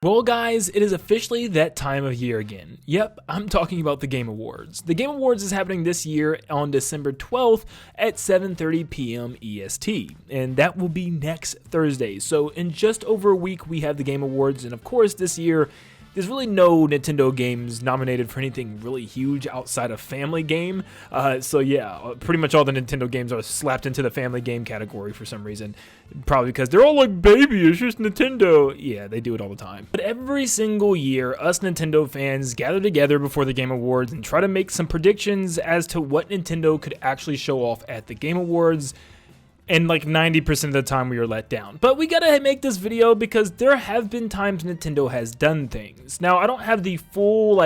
Well guys, it is officially that time of year again. Yep, I'm talking about the Game Awards. The Game Awards is happening this year on December 12th at 7:30 p.m. EST, and that will be next Thursday. So in just over a week we have the Game Awards, and of course this year there's really no Nintendo games nominated for anything really huge outside of family game. So yeah, pretty much all the Nintendo games are slapped into the family game category for some reason. Probably because they're all like, baby, it's just Nintendo. Yeah, they do it all the time. But every single year, us Nintendo fans gather together before the Game Awards and try to make some predictions as to what Nintendo could actually show off at the Game Awards. And like 90% of the time we are let down. But we gotta make this video because there have been times Nintendo has done things. Now, I don't have the full,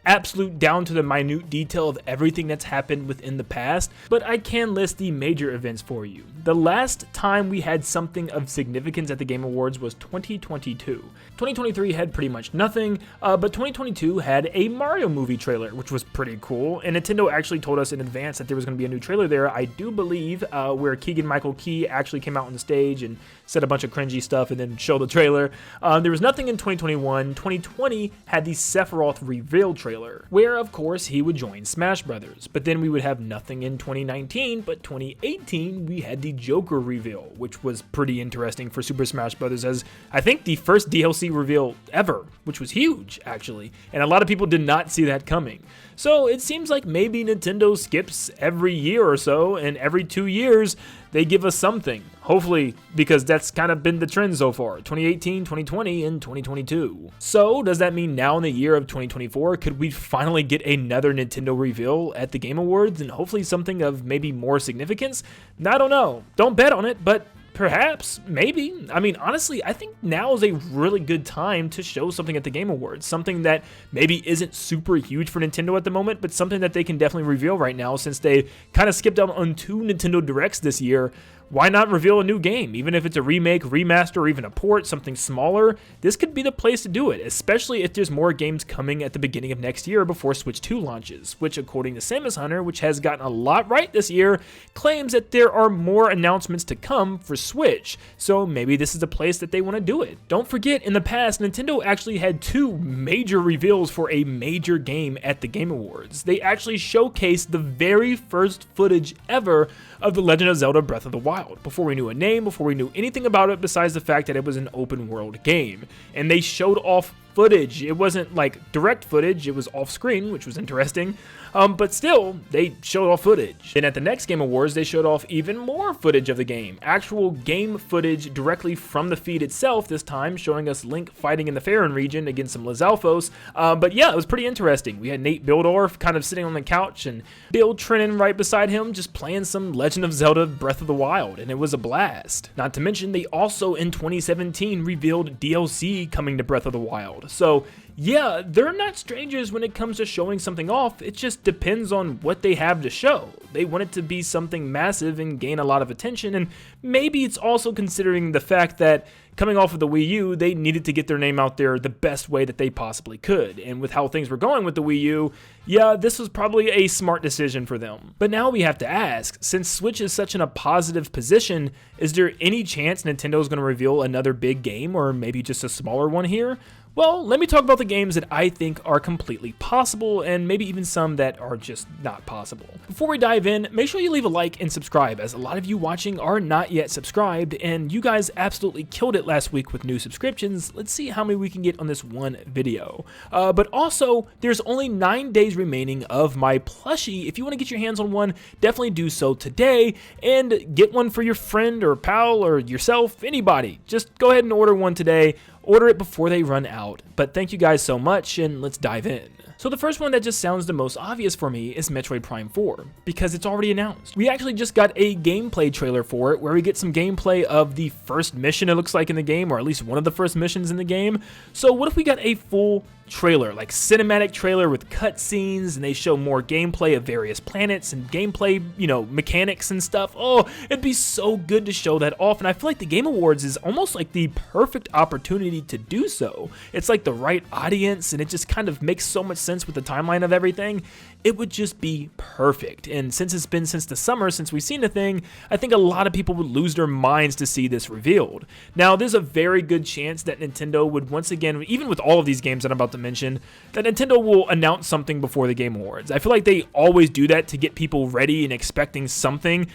absolute down to the minute detail of everything that's happened within the past, but I can list the major events for you. The last time we had something of significance at the Game Awards was 2022. 2023 had pretty much nothing, but 2022 had a Mario movie trailer, which was pretty cool, and Nintendo actually told us in advance that there was going to be a new trailer there, I do believe, where Keegan-Michael Key actually came out on the stage and said a bunch of cringy stuff and then showed the trailer. There was nothing in 2021. 2020 had the Sephiroth reveal trailer, where of course he would join Smash Brothers, but then we would have nothing in 2019, but 2018 we had the Joker reveal, which was pretty interesting for Super Smash Brothers, as I think the first DLC reveal ever, which was huge actually, and a lot of people did not see that coming. So it seems like maybe Nintendo skips every year or so, and every 2 years they give us something. Hopefully, because that's kind of been the trend so far, 2018, 2020, and 2022. So does that mean now in the year of 2024, could we finally get another Nintendo reveal at the Game Awards, and hopefully something of maybe more significance? I don't know. Don't bet on it, but perhaps, maybe. I mean, honestly, I think now is a really good time to show something at the Game Awards. Something that maybe isn't super huge for Nintendo at the moment, but something that they can definitely reveal right now since they kind of skipped out on 2 Nintendo Directs this year. Why not reveal a new game? Even if it's a remake, remaster, or even a port, something smaller, this could be the place to do it, especially if there's more games coming at the beginning of next year before Switch 2 launches, which according to Samus Hunter, which has gotten a lot right this year, claims that there are more announcements to come for Switch, so maybe this is the place that they want to do it. Don't forget, in the past, Nintendo actually had 2 major reveals for a major game at the Game Awards. They actually showcased the very first footage ever of The Legend of Zelda Breath of the Wild, before we knew a name, before we knew anything about it besides the fact that it was an open world game. And they showed off footage. It wasn't like direct footage, it was off screen, which was interesting, but still, they showed off footage. And at the next Game Awards, they showed off even more footage of the game. Actual game footage directly from the feed itself, this time showing us Link fighting in the Faerun region against some Lizalfos. But yeah, it was pretty interesting. We had Nate Bildorf kind of sitting on the couch and Bill Trennan right beside him just playing some Legend of Zelda Breath of the Wild, and it was a blast. Not to mention, they also in 2017 revealed DLC coming to Breath of the Wild. So yeah, they're not strangers when it comes to showing something off. It just depends on what they have to show. They want it to be something massive and gain a lot of attention, and maybe it's also considering the fact that coming off of the Wii U, they needed to get their name out there the best way that they possibly could. And with how things were going with the Wii U, yeah, this was probably a smart decision for them. But now we have to ask, since Switch is such in a positive position, is there any chance Nintendo is going to reveal another big game, or maybe just a smaller one here? Well, let me talk about the games that I think are completely possible, and maybe even some that are just not possible. Before we dive in, make sure you leave a like and subscribe, as a lot of you watching are not yet subscribed, and you guys absolutely killed it last week with new subscriptions. Let's see how many we can get on this one video. But also, there's only 9 days remaining of my plushie. If you want to get your hands on one, definitely do so today, and get one for your friend or pal or yourself, anybody. Just go ahead and order one today. Order it before they run out. But thank you guys so much, and let's dive in. So the first one that just sounds the most obvious for me is Metroid Prime 4, because it's already announced. We actually just got a gameplay trailer for it, where we get some gameplay of the first mission it looks like in the game, or at least one of the first missions in the game. So what if we got a full trailer, like cinematic trailer with cutscenes, and they show more gameplay of various planets and gameplay, mechanics and stuff? Oh, it'd be so good to show that off, and I feel like the Game Awards is almost like the perfect opportunity to do so. It's like the right audience, and it just kind of makes so much sense with the timeline of everything. it would just be perfect. And since it's been since the summer since we've seen the thing, I think a lot of people would lose their minds to see this revealed. Now, there's a very good chance that Nintendo would once again, even with all of these games that I'm about to mention, that Nintendo will announce something before the Game Awards. I feel like they always do that to get people ready and expecting something.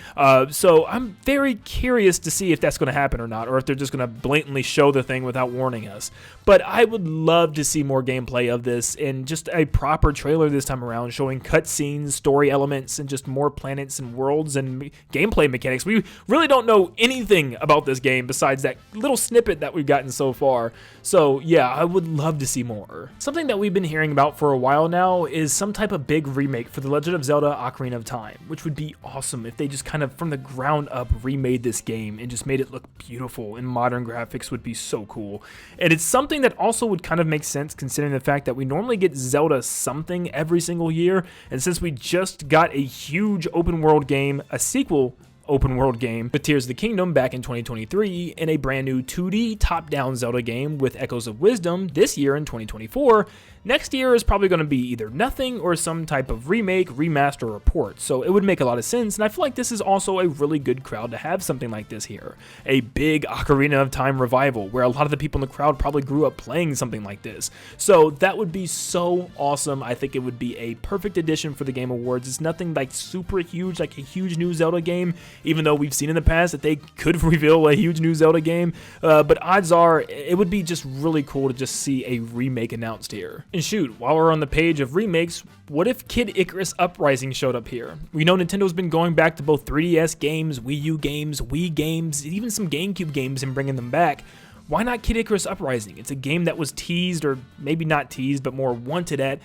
So I'm very curious to see if that's going to happen or not, or if they're just going to blatantly show the thing without warning us. But I would love to see more gameplay of this and just a proper trailer this time around showing cutscenes, story elements, and just more planets and worlds and gameplay mechanics. We really don't know anything about this game besides that little snippet that we've gotten so far. So yeah, I would love to see more. Something that we've been hearing about for a while now is some type of big remake for The Legend of Zelda Ocarina of Time, which would be awesome if they just kind of from the ground up remade this game and just made it look beautiful, and modern graphics would be so cool. And it's something that also would kind of make sense considering the fact that we normally get Zelda something every single year, and since we just got a huge open world game, a sequel open world game with Tears of the Kingdom back in 2023, and a brand new 2D top-down Zelda game with Echoes of Wisdom this year in 2024, next year is probably going to be either nothing or some type of remake, remaster, or port. So it would make a lot of sense, and I feel like this is also a really good crowd to have something like this here. A big Ocarina of Time revival, where a lot of the people in the crowd probably grew up playing something like this. So that would be so awesome. I think it would be a perfect addition for the Game Awards. It's nothing like super huge, like a huge new Zelda game, even though we've seen in the past that they could reveal a huge new Zelda game. But odds are, it would be just really cool to just see a remake announced here. And shoot, while we're on the page of remakes, what if Kid Icarus Uprising showed up here? We know Nintendo's been going back to both 3DS games, Wii U games, Wii games, even some GameCube games and bringing them back. Why not Kid Icarus Uprising? It's a game that was teased, or maybe not teased, but more wanted at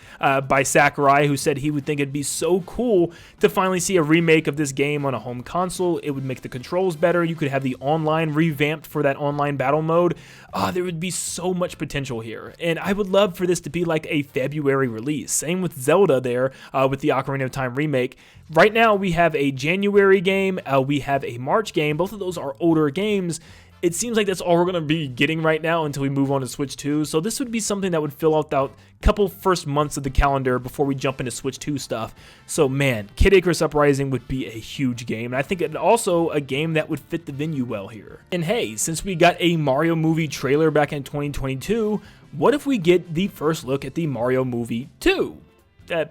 by Sakurai, who said he would think it'd be so cool to finally see a remake of this game on a home console. It would make the controls better. You could have the online revamped for that online battle mode. There would be so much potential here. And I would love for this to be like a February release. Same with Zelda there with the Ocarina of Time remake. Right now, we have a January game. We have a March game. Both of those are older games. It seems like that's all we're going to be getting right now until we move on to Switch 2, so this would be something that would fill out the couple first months of the calendar before we jump into Switch 2 stuff. So man, Kid Icarus Uprising would be a huge game, and I think it also a game that would fit the venue well here. And hey, since we got a Mario movie trailer back in 2022, what if we get the first look at the Mario movie 2?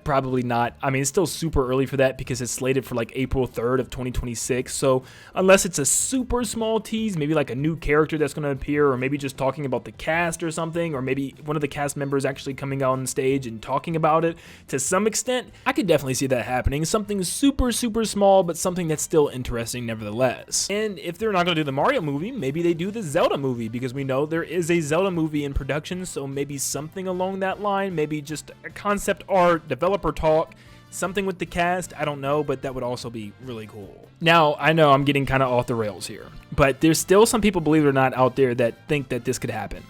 Probably not. I mean, it's still super early for that because it's slated for like April 3rd of 2026. So unless it's a super small tease, maybe like a new character that's going to appear, or maybe just talking about the cast or something, or maybe one of the cast members actually coming out on stage and talking about it to some extent, I could definitely see that happening. Something super, super small, but something that's still interesting nevertheless. And if they're not going to do the Mario movie, maybe they do the Zelda movie, because we know there is a Zelda movie in production. So maybe something along that line, maybe just a concept art, developer talk, something with the cast, I don't know, but that would also be really cool. Now, I know I'm getting kind of off the rails here, but there's still some people, believe it or not, out there that think that this could happen.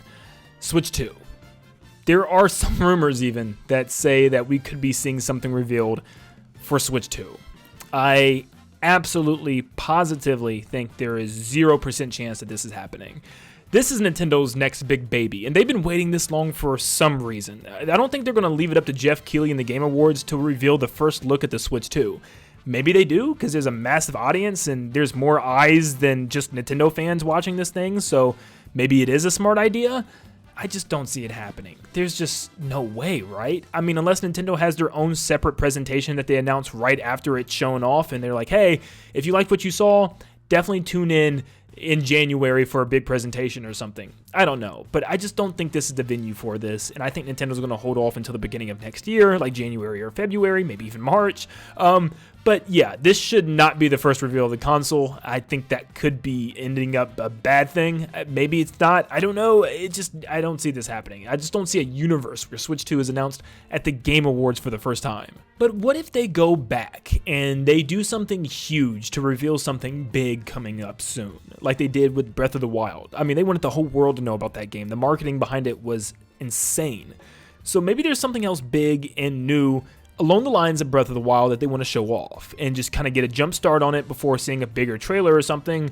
Switch 2. There are some rumors even that say that we could be seeing something revealed for Switch 2. I absolutely, positively think there is 0% chance that this is happening. This is Nintendo's next big baby, and they've been waiting this long for some reason. I don't think they're going to leave it up to Jeff Keighley and the Game Awards to reveal the first look at the Switch 2. Maybe they do, because there's a massive audience and there's more eyes than just Nintendo fans watching this thing, so maybe it is a smart idea. I just don't see it happening. There's just no way, right? I mean, unless Nintendo has their own separate presentation that they announce right after it's shown off, and they're like, hey, if you liked what you saw, definitely tune in January for a big presentation or something. I don't know, but I just don't think this is the venue for this, and I think Nintendo's going to hold off until the beginning of next year, like January or February, maybe even March. But yeah, this should not be the first reveal of the console. I think that could be ending up a bad thing. Maybe it's not. I don't know. I don't see this happening. I just don't see a universe where Switch 2 is announced at the Game Awards for the first time. But what if they go back and they do something huge to reveal something big coming up soon, like they did with Breath of the Wild? I mean, they wanted the whole world to know about that game. The marketing behind it was insane. So maybe there's something else big and new along the lines of Breath of the Wild that they want to show off and just kind of get a jump start on it before seeing a bigger trailer or something.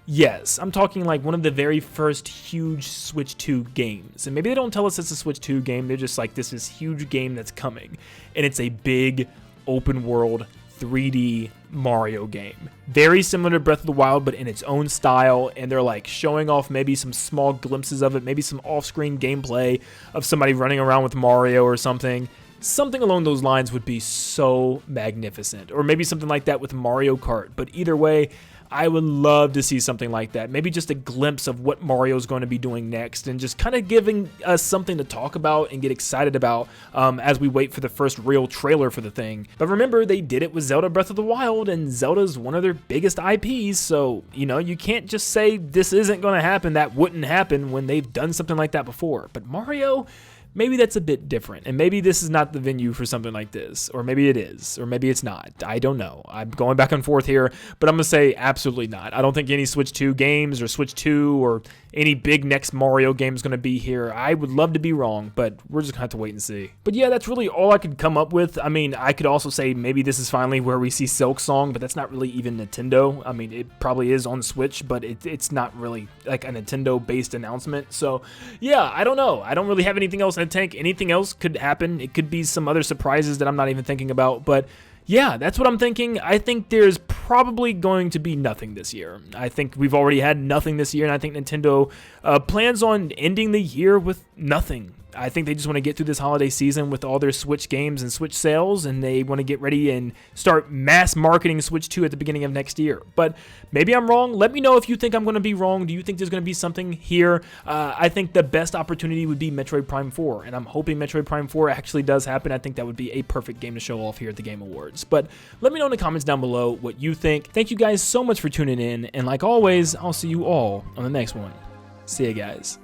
Yes, I'm talking like one of the very first huge Switch 2 games. And maybe they don't tell us it's a Switch 2 game. They're just like, this is huge game that's coming. And it's a big open world 3D Mario game. Very similar to Breath of the Wild, but in its own style, and they're like showing off maybe some small glimpses of it, maybe some off-screen gameplay of somebody running around with Mario or something. Something along those lines would be so magnificent, or maybe something like that with Mario Kart, but either way, I would love to see something like that. Maybe just a glimpse of what Mario's going to be doing next, and just kind of giving us something to talk about and get excited about as we wait for the first real trailer for the thing. But remember, they did it with Zelda Breath of the Wild, and Zelda's one of their biggest IPs, so, you know, you can't just say this isn't going to happen, that wouldn't happen when they've done something like that before. But Mario, maybe that's a bit different, and maybe this is not the venue for something like this, or maybe it is, or maybe it's not. I don't know. I'm going back and forth here, but I'm going to say absolutely not. I don't think any Switch 2 games or Switch 2 or any big next Mario game is going to be here. I would love to be wrong, but we're just going to have to wait and see. But yeah, that's really all I could come up with. I mean, I could also say maybe this is finally where we see Silk Song, but that's not really even Nintendo. I mean, it probably is on Switch, but it's not really like a Nintendo-based announcement. So yeah, I don't know. I don't really have anything else in the tank. Anything else could happen. It could be some other surprises that I'm not even thinking about, but yeah, that's what I'm thinking. I think there's probably going to be nothing this year. I think we've already had nothing this year, and I think Nintendo plans on ending the year with nothing. I think they just want to get through this holiday season with all their Switch games and Switch sales, and they want to get ready and start mass marketing Switch 2 at the beginning of next year. But maybe I'm wrong. Let me know if you think I'm going to be wrong. Do you think there's going to be something here? I think the best opportunity would be Metroid Prime 4, and I'm hoping Metroid Prime 4 actually does happen. I think that would be a perfect game to show off here at the Game Awards. But let me know in the comments down below what you think. Thank you guys so much for tuning in, and like always, I'll see you all on the next one. See ya, guys.